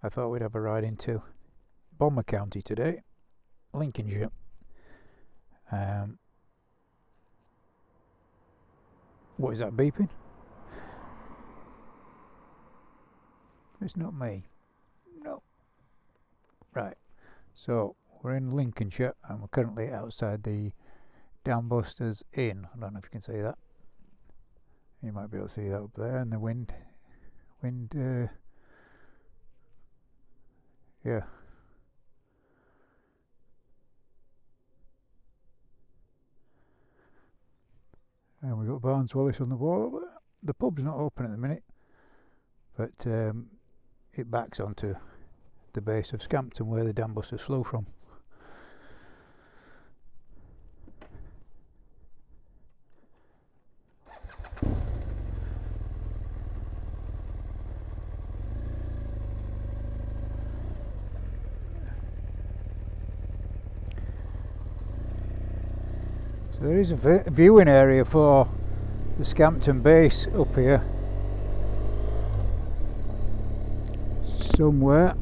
I thought we'd have a ride into Bomber County today, Lincolnshire. What is that beeping? It's not me. No. Right. So we're in Lincolnshire and we're currently outside the Dambusters Inn. I don't know if you can see that. You might be able to see that up there, and the wind. Yeah. And we've got Barnes Wallis on the wall over there. The pub's not open at the minute, but it backs onto the base of Scampton where the Dambusters flew from. So there is a viewing area for the Scampton base up here somewhere.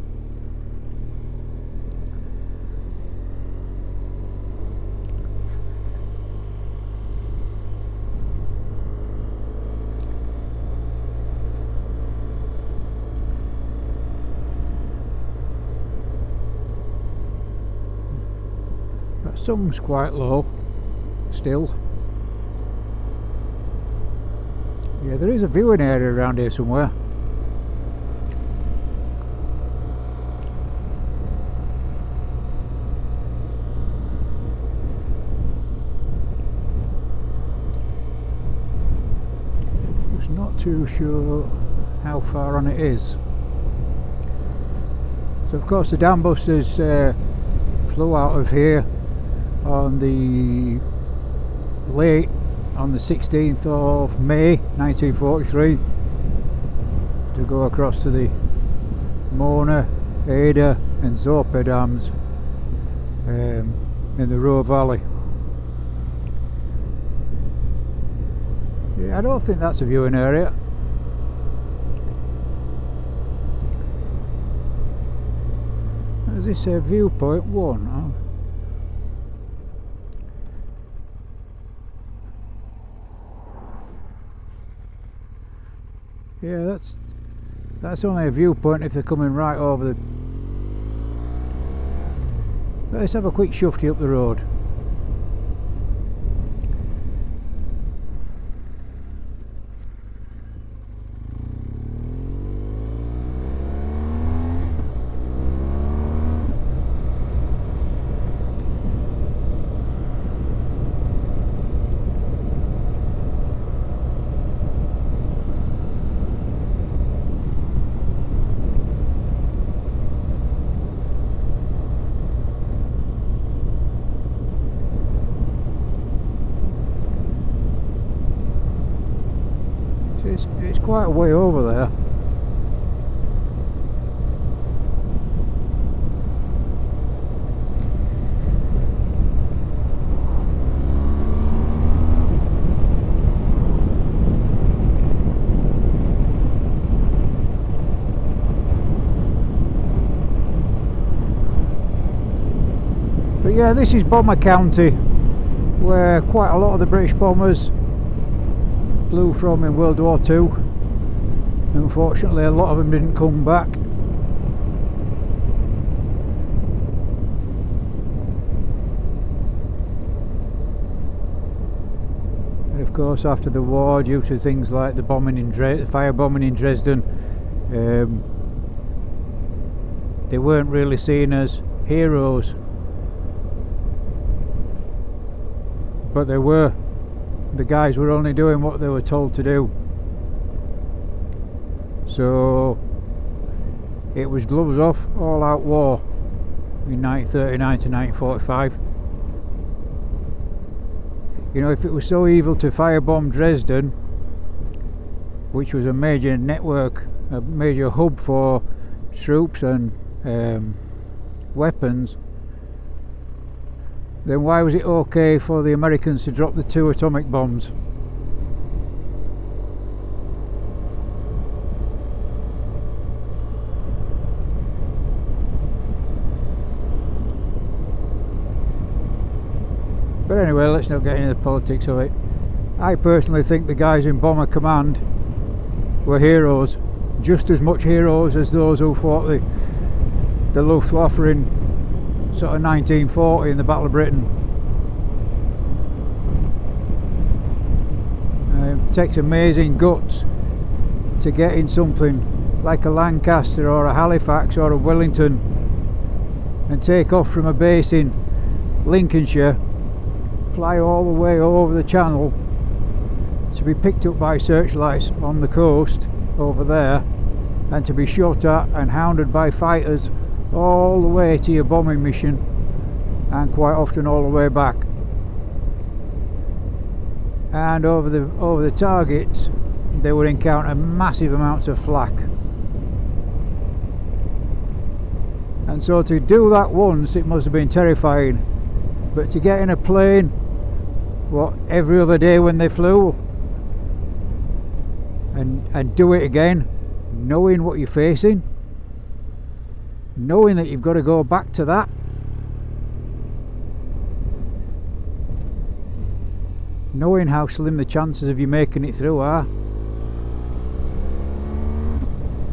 That sun's quite low still. Yeah, there is a viewing area around here somewhere. Just not too sure how far on it is. So of course the Dambusters flew out of here on the 16th of May 1943 to go across to the Mona, Ada and Zope dams in the Roe Valley. Yeah, I don't think that's a viewing area. Is this viewpoint 1? Oh. Yeah, that's only a viewpoint if they're coming right over the... Let's have a quick shufty up the road. It's quite a way over there. But yeah, this is Bomber County, where quite a lot of the British bombers flew from in World War II. Unfortunately, a lot of them didn't come back. And of course, after the war, due to things like the fire bombing in Dresden, they weren't really seen as heroes, but they were. The guys were only doing what they were told to do. So it was gloves off, all out war in 1939 to 1945. You know, if it was so evil to firebomb Dresden, which was a major network, a major hub for troops and weapons, then why was it okay for the Americans to drop the 2 atomic bombs? But anyway, let's not get into the politics of it. I personally think the guys in Bomber Command were heroes, just as much heroes as those who fought the Luftwaffe in sort of 1940 in the Battle of Britain. It takes amazing guts to get in something like a Lancaster or a Halifax or a Wellington and take off from a base in Lincolnshire, fly all the way over the channel to be picked up by searchlights on the coast over there, and to be shot at and hounded by fighters all the way to your bombing mission, and quite often all the way back. And over the targets they would encounter massive amounts of flak. And so to do that once, it must have been terrifying. But to get in a plane, what, every other day when they flew, and do it again, knowing what you're facing, knowing that you've got to go back to that, knowing how slim the chances of you making it through are.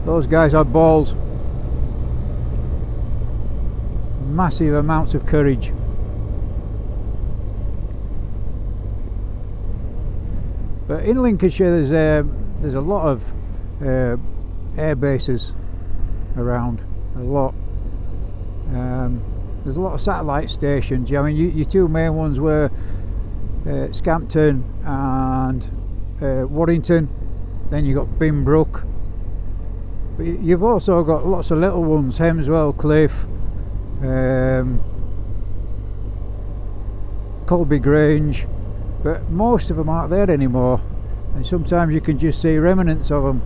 Those guys had balls. Massive amounts of courage. But in Lincolnshire there's a lot of air bases around, a lot. There's a lot of satellite stations. I mean, your two main ones were Scampton and Warrington. Then you got Bimbrook. But you've also got lots of little ones, Hemswell Cliff, Colby Grange, but most of them aren't there anymore, and sometimes you can just see remnants of them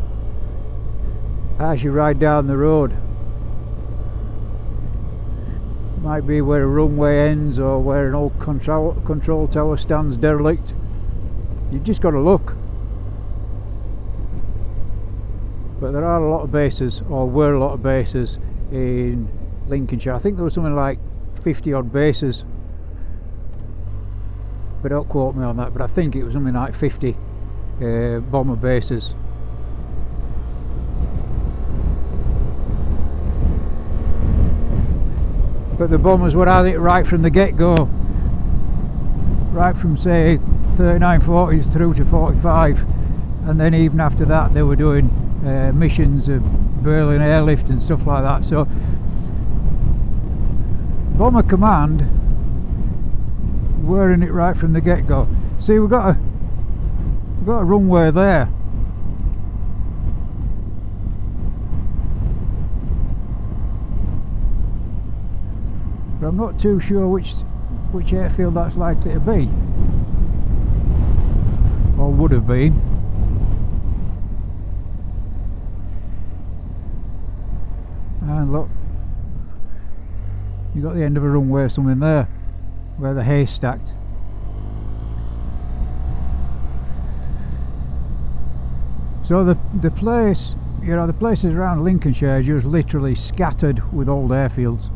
as you ride down the road. Might be where a runway ends or where an old control tower stands derelict. You've just got to look. But there are a lot of bases, or were a lot of bases in Lincolnshire. I think there was something like 50 odd bases, but don't quote me on that, but I think it was something like 50 bomber bases. But the bombers were at it right from the get-go, right from say 39-40s through to 45, and then even after that they were doing missions of Berlin airlift and stuff like that. So Bomber Command were in it right from the get-go. See, we've got a runway there. But I'm not too sure which airfield that's likely to be, or would have been. And look, you got the end of a runway or something there, where the hay's stacked. So the place, you know, the places around Lincolnshire are just literally scattered with old airfields.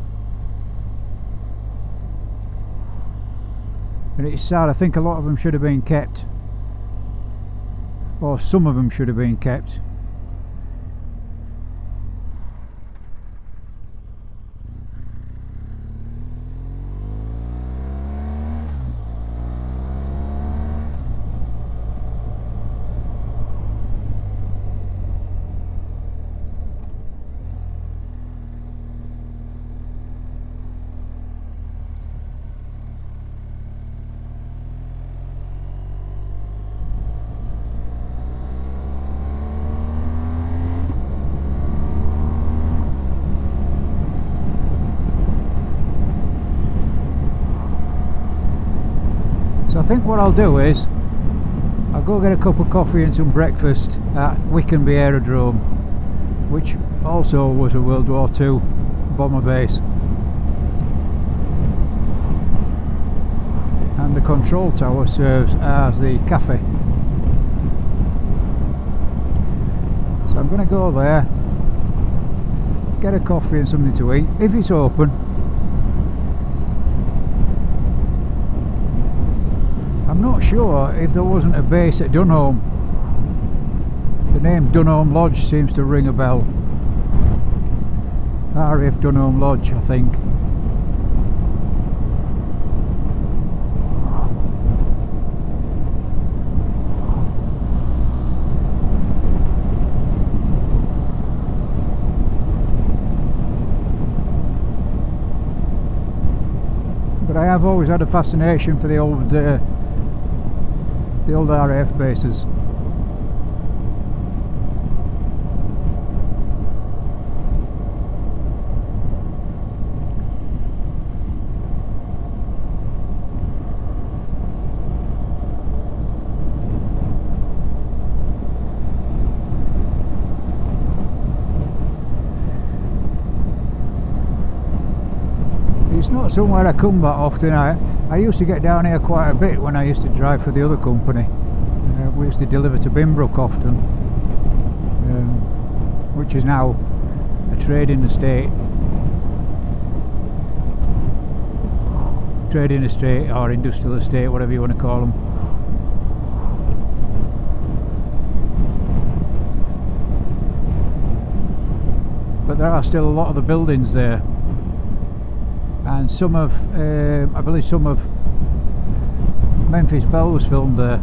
And it's sad. I think a lot of them should have been kept, or some of them should have been kept. So I think what I'll do is I'll go get a cup of coffee and some breakfast at Wickenby Aerodrome, which also was a World War II bomber base, and the control tower serves as the cafe. So I'm going to go there, get a coffee and something to eat, if it's open. I'm not sure if there wasn't a base at Dunholm. The name Dunholm Lodge seems to ring a bell. RAF Dunholm Lodge, I think. But I have always had a fascination for the old RAF bases. It's not somewhere I come that often. I used to get down here quite a bit when I used to drive for the other company. We used to deliver to Binbrook often, which is now a trading estate. Trading estate or industrial estate, whatever you want to call them. But there are still a lot of the buildings there. And some of, I believe some of Memphis Belle was filmed there.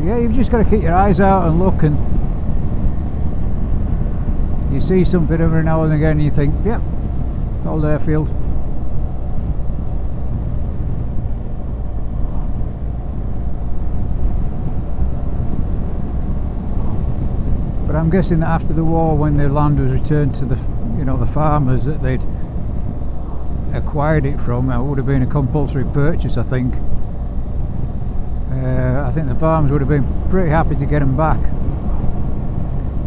Yeah, you've just got to keep your eyes out and look, and you see something every now and again and you think, yep, old airfield. But I'm guessing that after the war, when the land was returned to the, the farmers that they'd acquired it from, it would have been a compulsory purchase, I think. I think the farms would have been pretty happy to get them back,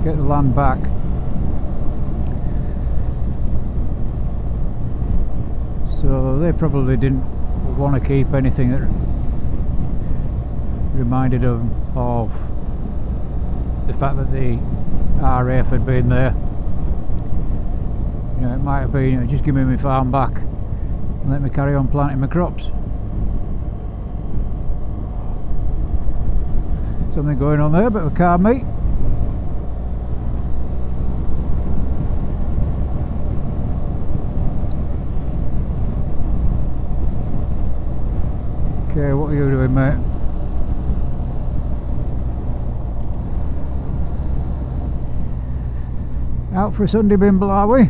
get the land back. So they probably didn't want to keep anything that reminded them of the fact that the RAF had been there. It might have been, just give me my farm back and let me carry on planting my crops. Something going on there, bit of a car meet. Okay, what are you doing, mate? Out for a Sunday bimble, are we?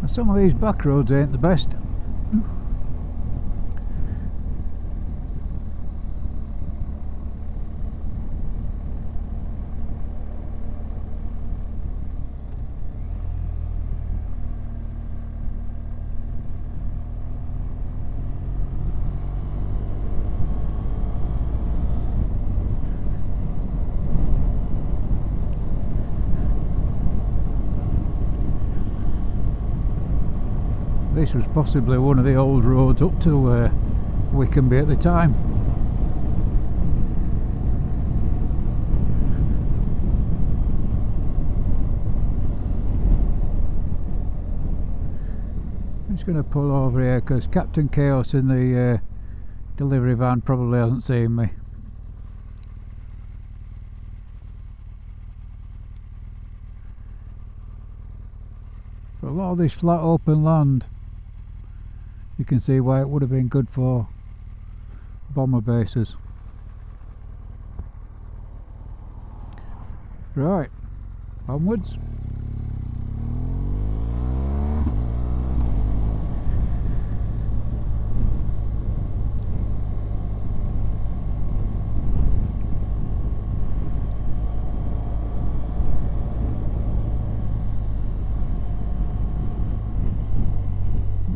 Some of these back roads ain't the best. this was possibly one of the old roads up to Wickenby at the time. I'm just going to pull over here because Captain Chaos in the delivery van probably hasn't seen me. But a lot of this flat open land, you can see why it would have been good for bomber bases. Right, onwards.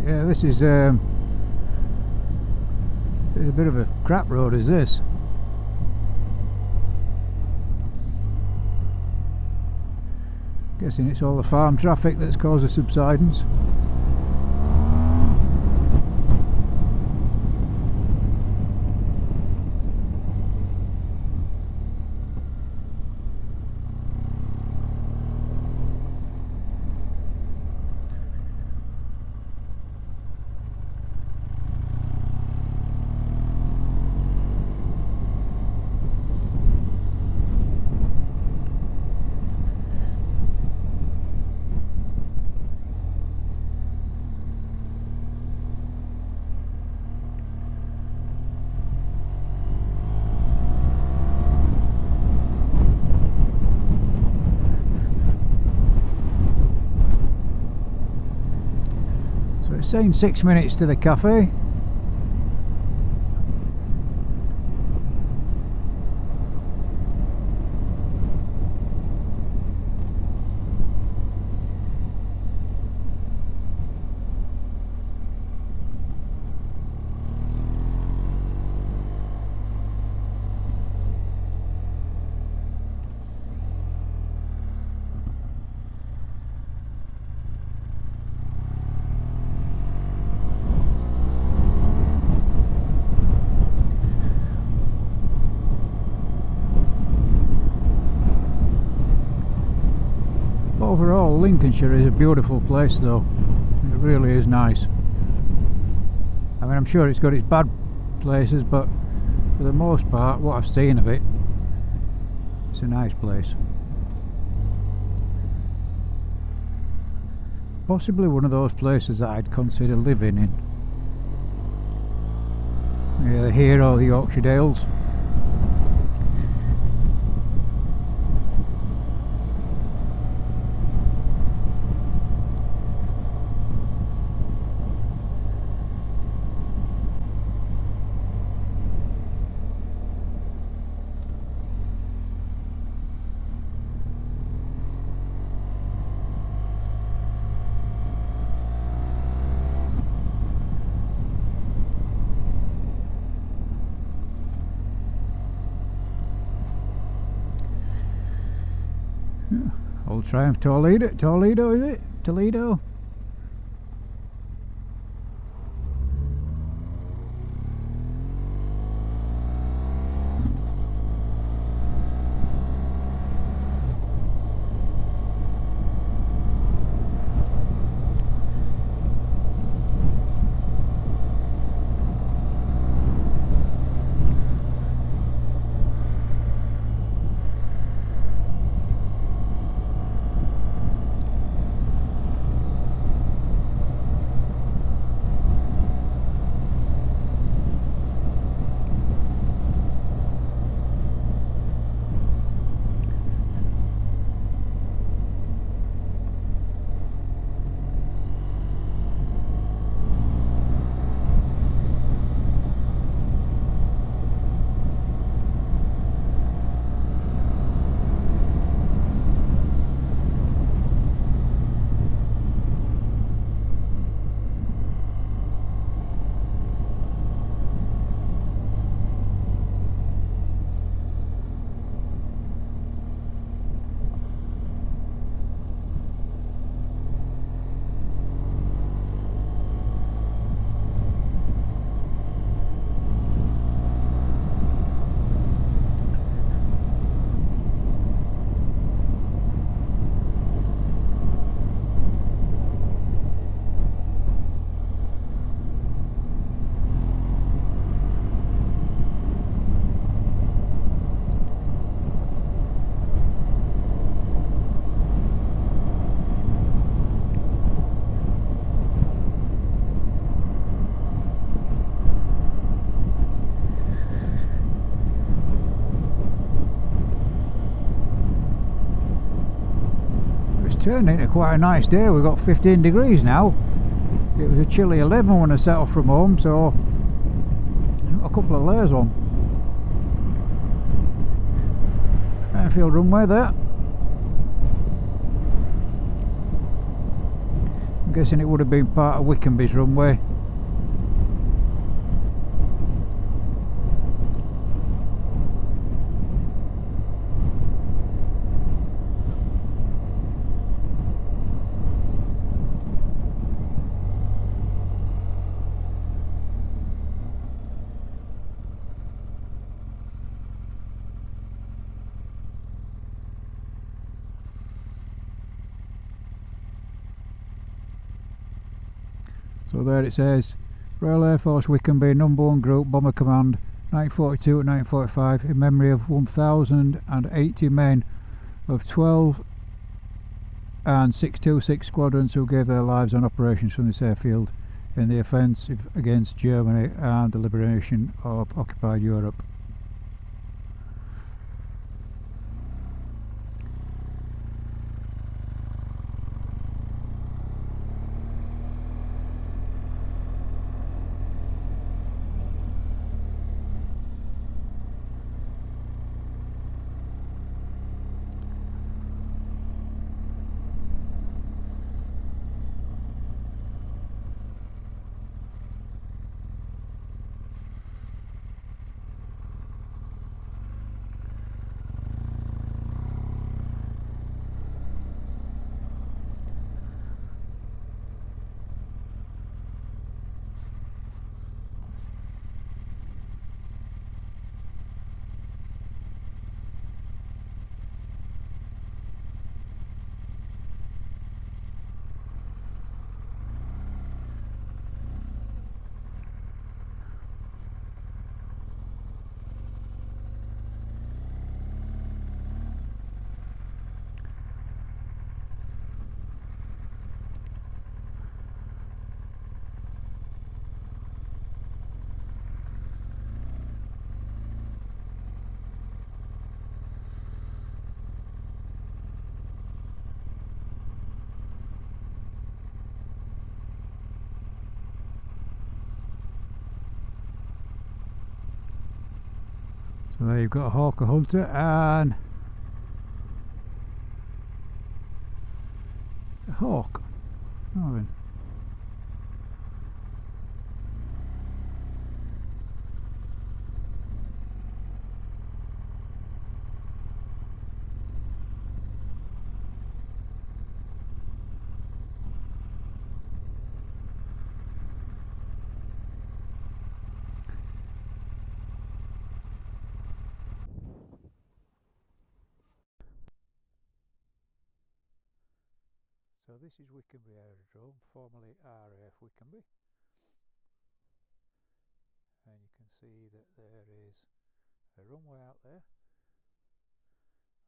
Yeah, this is a bit of a crap road, is this? Guessing it's all the farm traffic that's caused the subsidence. It's saying 6 minutes to the cafe. Overall, Lincolnshire is a beautiful place though. It really is nice. I mean, I'm sure it's got its bad places, but for the most part, what I've seen of it, it's a nice place. Possibly one of those places that I'd consider living in. Either here or the Yorkshire Dales. Old Triumph Toledo is it? Toledo? turned into quite a nice day. We've got 15 degrees now. It was a chilly 11 when I set off from home, so a couple of layers on. Airfield runway there. I'm guessing it would have been part of Wickenby's runway. So there it says, Royal Air Force Wickenby number 1 Group Bomber Command 1942 to 1945 in memory of 1,080 men of 12 and 626 squadrons who gave their lives on operations from this airfield in the offensive against Germany and the liberation of occupied Europe. So there you've got a Hawker Hunter and a Hawk. Oh then. So this is Wickenby Aerodrome, formerly RAF Wickenby, and you can see that there is a runway out there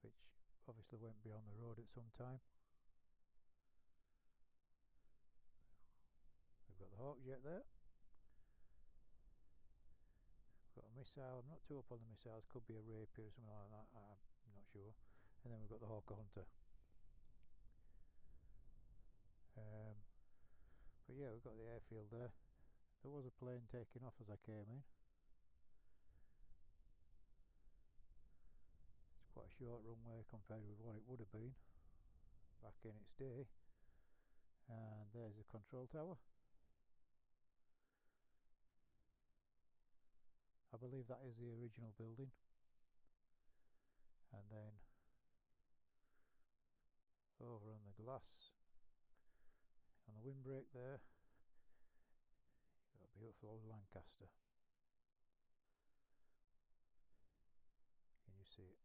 which obviously went beyond the road at some time. We've got the Hawk jet there, we've got a missile. I'm not too up on the missiles, could be a Rapier or something like that, I'm not sure. And then we've got the Hawker Hunter. But yeah, we've got the airfield there. There was a plane taking off as I came in. It's quite a short runway compared with what it would have been back in its day. And there's the control tower. I believe that is the original building. And then over on the glass, on the windbreak there, got a beautiful old Lancaster. Can you see it?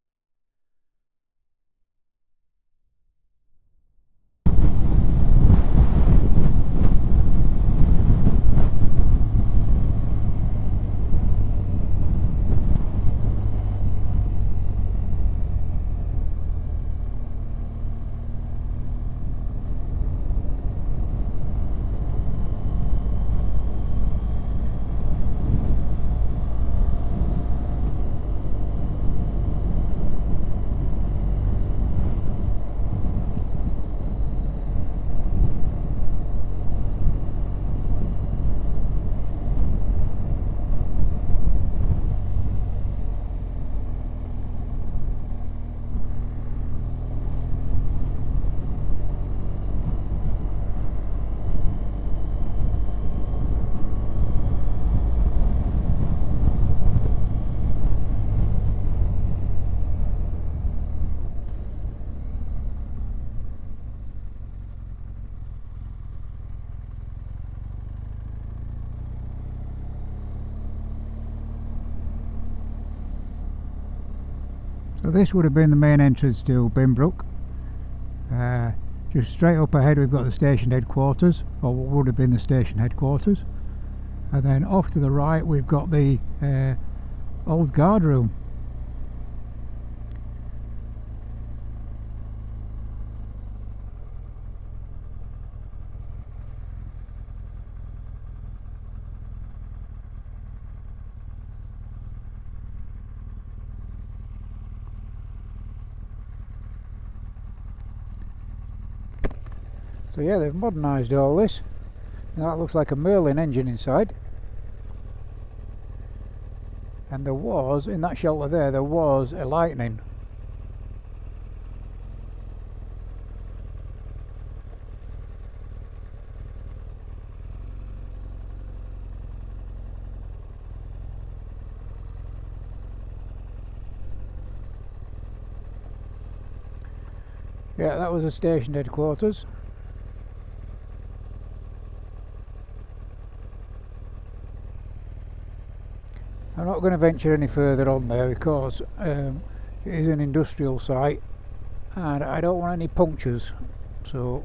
So this would have been the main entrance to Binbrook. Just straight up ahead we've got the station headquarters, or what would have been the station headquarters, and then off to the right we've got the old guard room. So yeah, they've modernised all this, and that looks like a Merlin engine inside. And there was, in that shelter there was a Lightning. Yeah, that was a station headquarters. I'm not going to venture any further on there because it is an industrial site and I don't want any punctures, so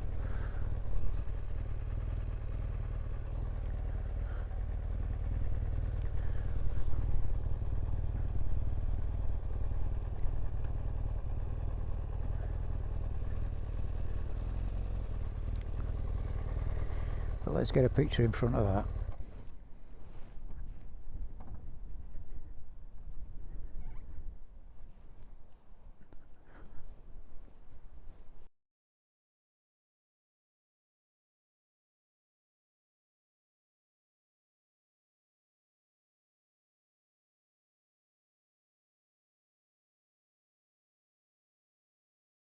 let's get a picture in front of that.